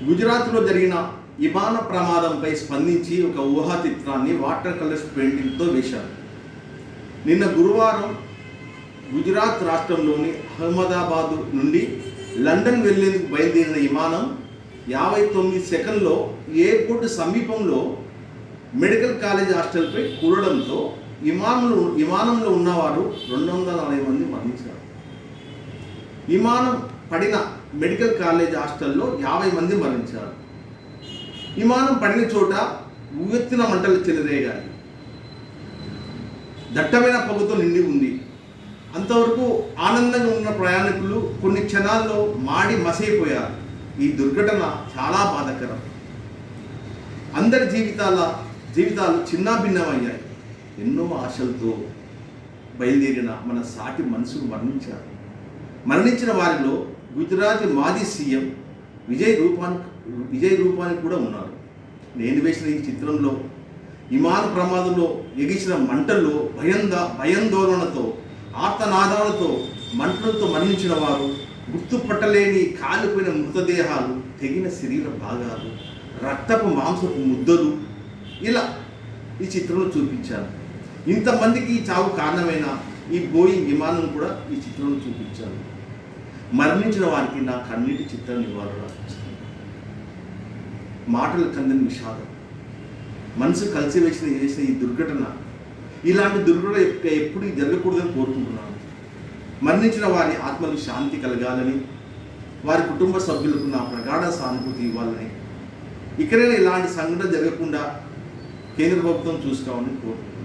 గుజరాత్లో జరిగిన విమాన ప్రమాదంపై స్పందించి ఒక ఊహా చిత్రాన్ని వాటర్ కలర్స్ పెయింటింగ్తో వేశారు. నిన్న గురువారం గుజరాత్ రాష్ట్రంలోని అహ్మదాబాద్ నుండి లండన్ వెళ్లేందుకు బయలుదేరిన విమానం 59 సెకన్లో ఎయిర్పోర్ట్ సమీపంలో మెడికల్ కాలేజ్ హాస్టల్పై కూలడంతో విమానంలో ఉన్నవారు 240 మంది మరణించారు. విమానం పడిన మెడికల్ కాలేజ్ హాస్టల్లో 50 మంది మరణించారు. విమానం పడిన చోట ఉవ్వెత్తున మంటలు చెలరేగాయి. దట్టమైన పొగతో నిండి ఉంది. అంతవరకు ఆనందంగా ఉన్న ప్రయాణికులు కొన్ని క్షణాల్లో మాడి మసైపోయారు. ఈ దుర్ఘటన చాలా బాధాకరం. అందరి జీవితాలు చిన్నాభిన్నమయ్యాయి. ఎన్నో ఆశలతో బయలుదేరిన మన సాటి మనుషులు మరణించారు. మరణించిన వారిలో గుజరాత్ మాజీ సీఎం విజయ్ రూపాని కూడా ఉన్నారు. నేను వేసిన ఈ చిత్రంలో విమాన ప్రమాదంలో ఎగిసిన మంటల్లో భయాందోళనతో ఆర్తనాదాలతో మంటలతో మరణించిన వారు, గుర్తుపట్టలేని కాలిపోయిన మృతదేహాలు, తెగిన శరీర భాగాలు, రక్తపు మాంసపు ముద్దలు ఇలా ఈ చిత్రంలో చూపించాను. ఇంతమందికి ఈ చావు కారణమైన ఈ బోయింగ్ విమానం కూడా ఈ చిత్రంలో చూపించాను. మరణించిన వారికి నా కన్నీటి చిత్రం నివారణ మాటలు కందని విషాదం, మనసు కలిసి వేసిన ఈ దుర్ఘటన, ఇలాంటి దుర్ఘటన ఎప్పుడు జరగకూడదని కోరుకుంటున్నాను. మరణించిన వారి ఆత్మలకు శాంతి కలగాలని, వారి కుటుంబ సభ్యులకు నా ప్రగాఢ సానుభూతి ఇవ్వాలని, ఇకనైనా ఇలాంటి సంఘటన జరగకుండా కేంద్ర ప్రభుత్వం చూసుకోవాలని కోరుకుంటున్నాను.